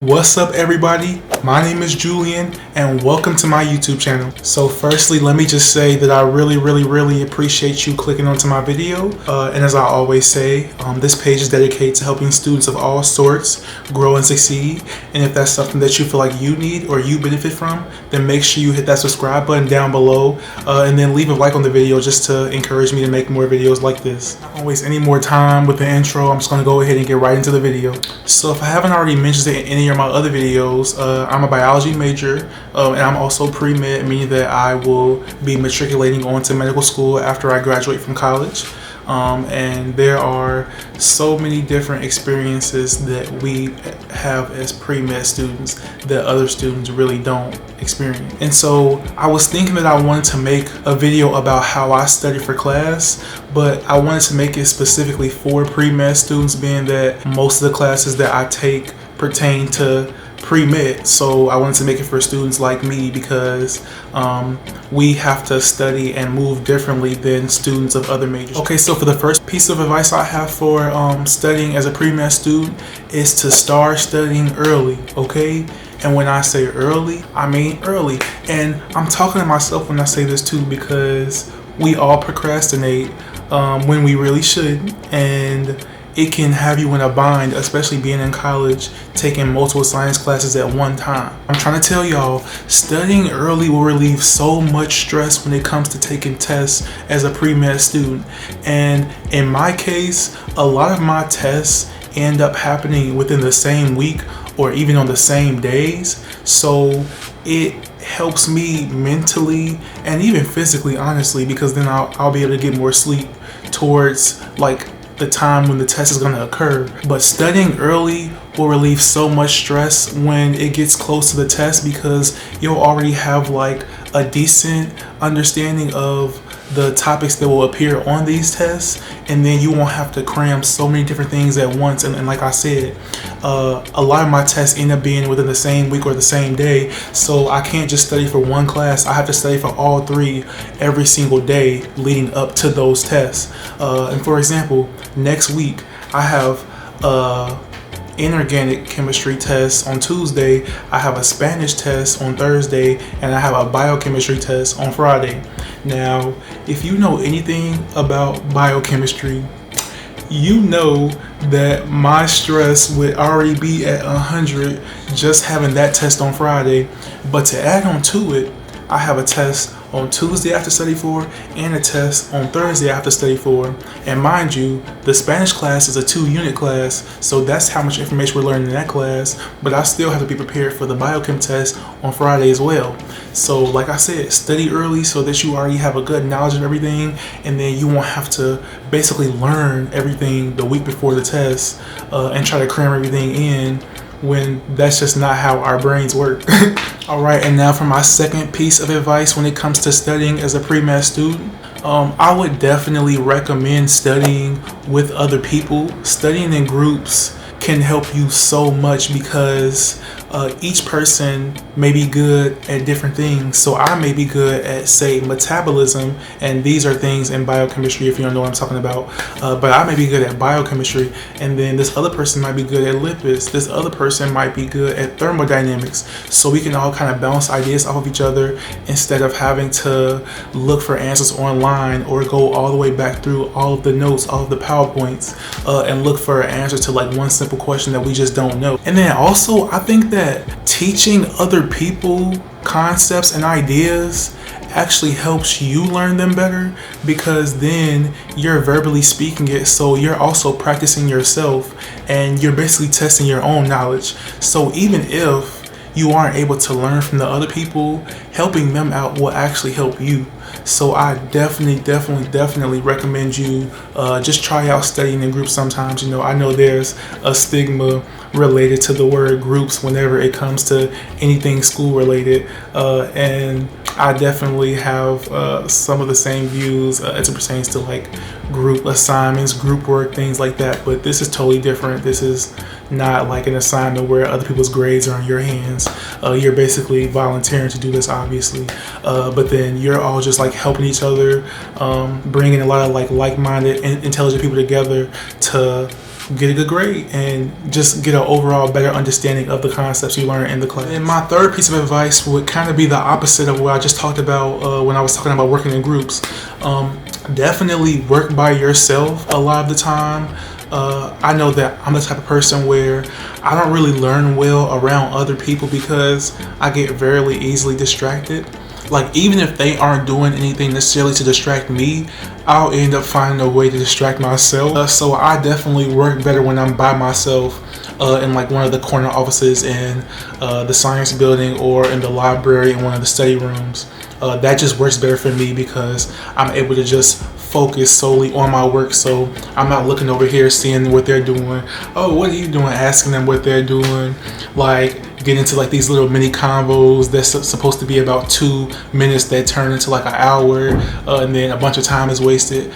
What's up, everybody? My name is Julian and welcome to my YouTube channel. So firstly, let me just say that I really appreciate you clicking onto my video. And as I always say, this page is dedicated to helping students of all sorts grow and succeed. And if that's something that you feel like you need or you benefit from, then make sure you hit that subscribe button down below and then leave a like on the video just to encourage me to make more videos like this. Not gonna waste any more time with the intro. I'm just gonna go ahead and get right into the video. So if I haven't already mentioned it in any of my other videos, I'm a biology major and I'm also pre-med, meaning that I will be matriculating onto medical school after I graduate from college. And there are so many different experiences that we have as pre-med students that other students really don't experience. And so I was thinking that I wanted to make a video about how I study for class, but I wanted to make it specifically for pre-med students, being that most of the classes that I take pertain to pre-med. So I wanted to make it for students like me because we have to study and move differently than students of other majors. Okay, so for the first piece of advice I have for studying as a pre-med student is to start studying early, okay? And when I say early, I mean early. And I'm talking to myself when I say this too, because we all procrastinate when we really shouldn't, and it can have you in a bind, especially being in college, taking multiple science classes at one time. I'm trying to tell y'all, studying early will relieve so much stress when it comes to taking tests as a pre-med student. And in my case, a lot of my tests end up happening within the same week or even on the same days. So it helps me mentally and even physically, honestly, because then I'll be able to get more sleep towards like the time when the test is going to occur. But studying early will relieve so much stress when it gets close to the test, because you'll already have like a decent understanding of the topics that will appear on these tests, and then you won't have to cram so many different things at once. And like I said, a lot of my tests end up being within the same week or the same day, so I can't just study for one class. I have to study for all three every single day leading up to those tests. And for example, next week I have inorganic chemistry test on Tuesday, I have a Spanish test on Thursday, and I have a biochemistry test on Friday. Now, if you know anything about biochemistry, you know that my stress would already be at 100 just having that test on Friday. But to add on to it, I have a test on Tuesday I have to study for, and a test on Thursday I have to study for. And mind you, the Spanish class is a 2-unit class, so that's how much information we're learning in that class. But I still have to be prepared for the biochem test on Friday as well. So like I said, study early so that you already have a good knowledge of everything, and then you won't have to basically learn everything the week before the test and try to cram everything in, when that's just not how our brains work. Alright, and now for my second piece of advice when it comes to studying as a pre-med student. I would definitely recommend studying with other people. Studying in groups can help you so much because each person may be good at different things. So I may be good at, say, metabolism, and these are things in biochemistry if you don't know what I'm talking about. But I may be good at biochemistry, and then this other person might be good at lipids. This other person might be good at thermodynamics. So we can all kind of bounce ideas off of each other instead of having to look for answers online or go all the way back through all of the notes, all of the PowerPoints, and look for an answer to like one simple question that we just don't know. And then also, I think that teaching other people concepts and ideas actually helps you learn them better, because then you're verbally speaking it, so you're also practicing yourself and you're basically testing your own knowledge. So even if you aren't able to learn from the other people, helping them out will actually help you. So I definitely recommend you just try out studying in groups sometimes. You know, I know there's a stigma related to the word groups whenever it comes to anything school related, and I definitely have some of the same views as it pertains to like group assignments, group work, things like that. But this is totally different. This is not like an assignment where other people's grades are in your hands. You're basically volunteering to do this, obviously, but then you're all just like helping each other, bringing a lot of like-minded, intelligent people together to get a good grade and just get an overall better understanding of the concepts you learn in the class. And my third piece of advice would kind of be the opposite of what I just talked about when I was talking about working in groups. Definitely work by yourself a lot of the time. I know that I'm the type of person where I don't really learn well around other people because I get very easily distracted. Like, even if they aren't doing anything necessarily to distract me, I'll end up finding a way to distract myself. So I definitely work better when I'm by myself in like one of the corner offices in the science building or in the library in one of the study rooms. That just works better for me because I'm able to just focus solely on my work, so I'm not looking over here seeing what they're doing. Oh, what are you doing? Asking them what they're doing. Like, get into like these little mini convos that's supposed to be about 2 minutes that turn into like an hour, and then a bunch of time is wasted.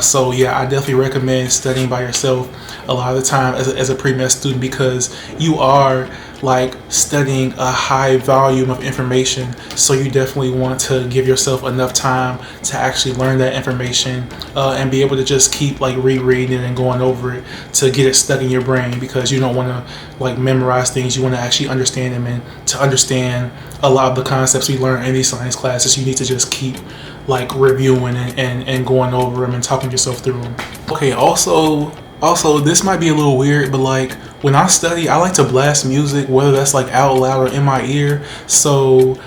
So yeah, I definitely recommend studying by yourself a lot of the time as a pre-med student, because you are like studying a high volume of information, so you definitely want to give yourself enough time to actually learn that information and be able to just keep like rereading it and going over it to get it stuck in your brain, because you don't want to like memorize things. You want to actually understand them, and to understand a lot of the concepts we learn in these science classes, you need to just keep like reviewing and going over them and talking yourself through them. Okay, also this might be a little weird, but like when I study, I like to blast music, whether that's like out loud or in my ear. So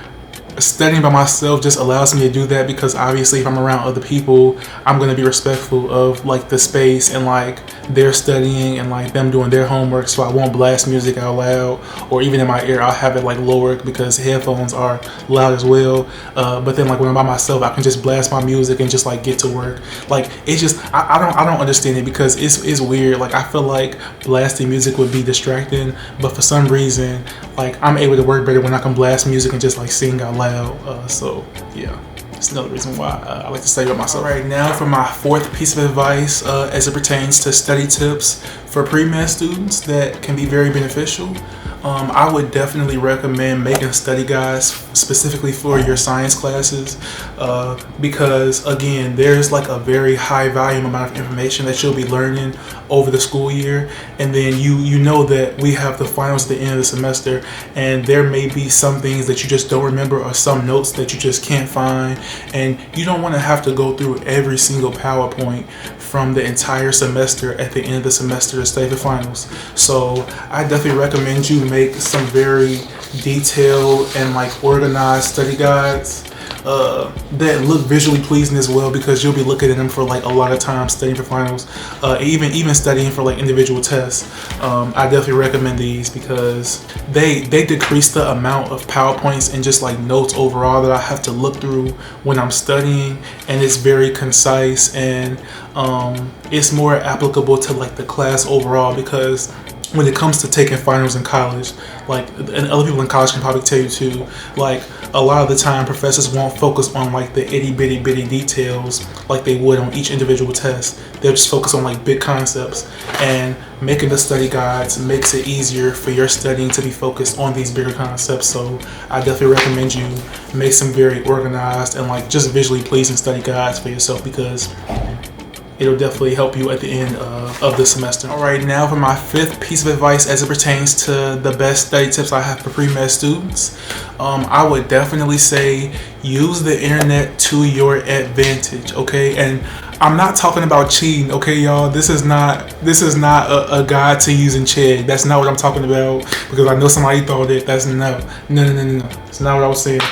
studying by myself just allows me to do that, because obviously if I'm around other people, I'm going to be respectful of like the space and like they're studying and like them doing their homework, so I won't blast music out loud, or even in my ear I'll have it like lower because headphones are loud as well. But then like when I'm by myself, I can just blast my music and just like get to work. Like, it's just I don't understand it, because it's weird. Like, I feel like blasting music would be distracting, but for some reason like I'm able to work better when I can blast music and just like sing out loud. So yeah, it's another reason why I like to study by myself. All right, now for my fourth piece of advice as it pertains to study tips for pre-med students that can be very beneficial. I would definitely recommend making study guides specifically for your science classes, because again, there's like a very high volume amount of information that you'll be learning over the school year, and then you know that we have the finals at the end of the semester, and there may be some things that you just don't remember, or some notes that you just can't find, and you don't want to have to go through every single PowerPoint from the entire semester at the end of the semester to study for finals. So I definitely recommend you make some very detailed and like organized study guides that look visually pleasing as well, because you'll be looking at them for like a lot of time studying for finals, even studying for like individual tests. I definitely recommend these because they decrease the amount of PowerPoints and just like notes overall that I have to look through when I'm studying, and it's very concise, and it's more applicable to like the class overall, because when it comes to taking finals in college, like, and other people in college can probably tell you too, like a lot of the time professors won't focus on like the itty bitty details like they would on each individual test. They'll just focus on like big concepts, and making the study guides makes it easier for your studying to be focused on these bigger concepts. So I definitely recommend you make some very organized and like just visually pleasing study guides for yourself, because it'll definitely help you at the end of the semester. All right, now for my fifth piece of advice as it pertains to the best study tips I have for pre-med students. I would definitely say use the internet to your advantage, okay? And I'm not talking about cheating, okay, y'all? This is not a guide to using Chegg. That's not what I'm talking about, because I know somebody thought that. That's no. It's not what I was saying.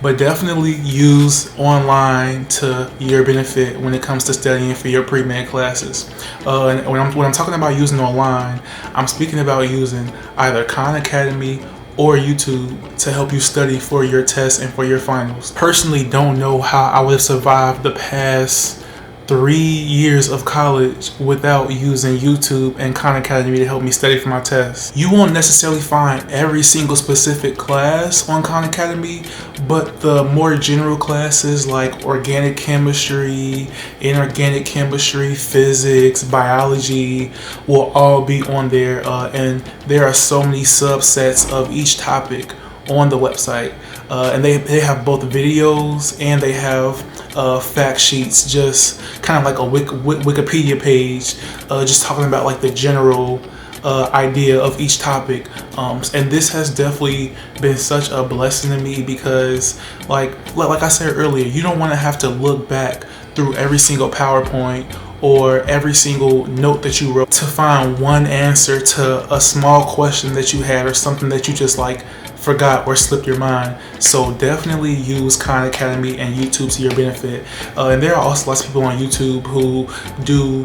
But definitely use online to your benefit when it comes to studying for your pre-med classes. And when I'm talking about using online, I'm speaking about using either Khan Academy or YouTube to help you study for your tests and for your finals. Personally, don't know how I would have survived the past 3 years of college without using YouTube and Khan Academy to help me study for my tests. You won't necessarily find every single specific class on Khan Academy, but the more general classes like organic chemistry, inorganic chemistry, physics, biology will all be on there, and there are so many subsets of each topic on the website, and they have both videos and they have fact sheets, just kind of like a Wikipedia page, just talking about like the general idea of each topic, and this has definitely been such a blessing to me because like I said earlier, you don't want to have to look back through every single PowerPoint or every single note that you wrote to find one answer to a small question that you had or something that you just like forgot or slipped your mind. So definitely use Khan Academy and YouTube to your benefit. And there are also lots of people on YouTube who do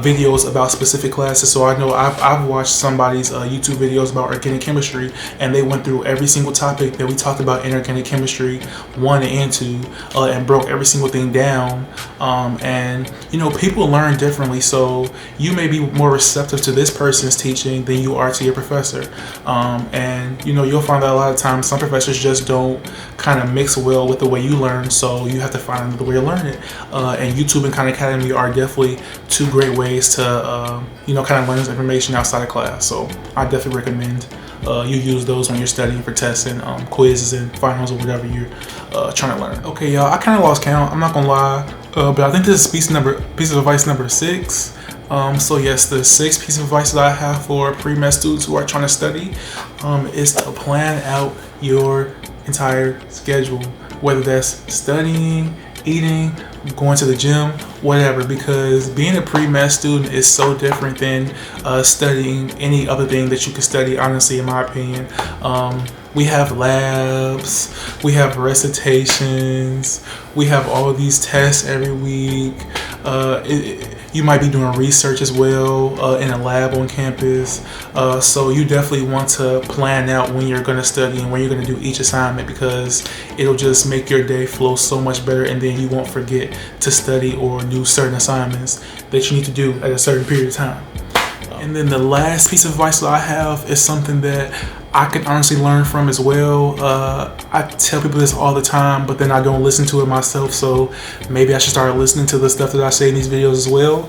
videos about specific classes. So I know I've watched somebody's YouTube videos about organic chemistry, and they went through every single topic that we talked about in organic chemistry 1 and 2, and broke every single thing down. And you know, people learn differently, so you may be more receptive to this person's teaching than you are to your professor. And you know, you'll find that a lot of times some professors just don't kind of mix well with the way you learn, so you have to find another way to learn it. And YouTube and Khan Academy are definitely two great ways to you know, kind of learn this information outside of class. So I definitely recommend you use those when you're studying for tests and quizzes and finals or whatever you're trying to learn. Okay, y'all, I kind of lost count, I'm not gonna lie, but I think this is piece of advice number 6. So yes, the 6th piece of advice that I have for pre-med students who are trying to study is to plan out your entire schedule, whether that's studying, eating, going to the gym, whatever, because being a pre-med student is so different than studying any other thing that you can study, honestly, in my opinion. We have labs, we have recitations, we have all these tests every week. You might be doing research as well in a lab on campus. So you definitely want to plan out when you're going to study and when you're going to do each assignment, because it'll just make your day flow so much better, and then you won't forget to study or do certain assignments that you need to do at a certain period of time. And then the last piece of advice that I have is something that I can honestly learn from as well. I tell people this all the time, but then I don't listen to it myself, so maybe I should start listening to the stuff that I say in these videos as well.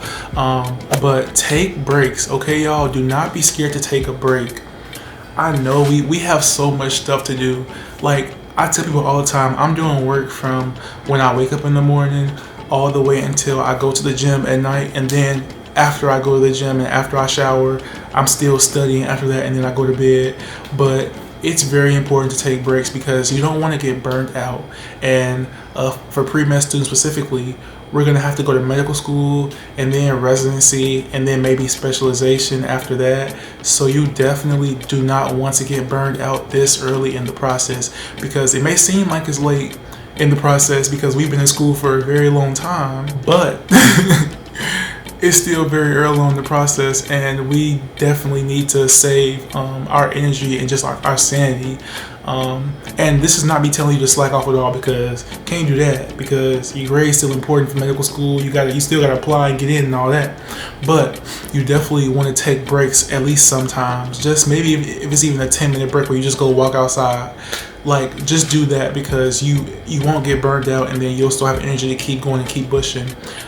But take breaks, okay, y'all? Do not be scared to take a break. I know we have so much stuff to do. Like, I tell people all the time, I'm doing work from when I wake up in the morning all the way until I go to the gym at night, and then after I go to the gym and after I shower, I'm still studying after that, and then I go to bed. But it's very important to take breaks because you don't want to get burnt out. And for pre-med students specifically, we're going to have to go to medical school and then residency and then maybe specialization after that. So you definitely do not want to get burned out this early in the process, because it may seem like it's late in the process because we've been in school for a very long time, but it's still very early on in the process, and we definitely need to save our energy and just our sanity. And this is not me telling you to slack off at all, because you can't do that, because your grade's still important for medical school. You still gotta apply and get in and all that. But you definitely want to take breaks at least sometimes. Just maybe if it's even a 10-minute break where you just go walk outside. Like, just do that, because you won't get burned out, and then you'll still have energy to keep going and keep pushing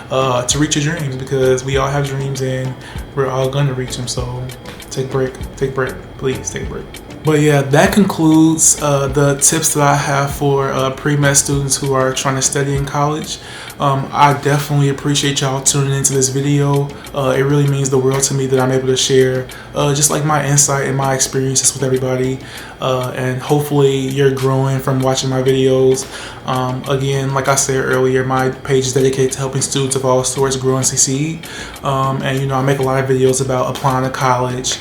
to reach your dreams, because we all have dreams and we're all gonna reach them. So take a break, please take a break. But yeah, that concludes the tips that I have for pre-med students who are trying to study in college. I definitely appreciate y'all tuning into this video. It really means the world to me that I'm able to share just like my insight and my experiences with everybody. And hopefully you're growing from watching my videos. Again, like I said earlier, my page is dedicated to helping students of all sorts grow and succeed. And you know, I make a lot of videos about applying to college,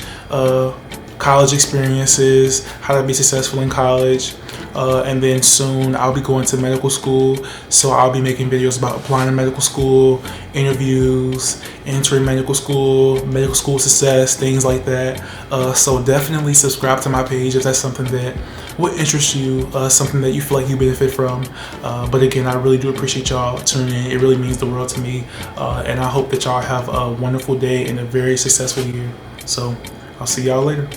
college experiences, how to be successful in college, and then soon I'll be going to medical school, so I'll be making videos about applying to medical school, interviews, entering medical school success, things like that. So definitely subscribe to my page if that's something that what interests you, something that you feel like you benefit from. But again, I really do appreciate y'all tuning in. It really means the world to me. And I hope that y'all have a wonderful day and a very successful year. So I'll see y'all later.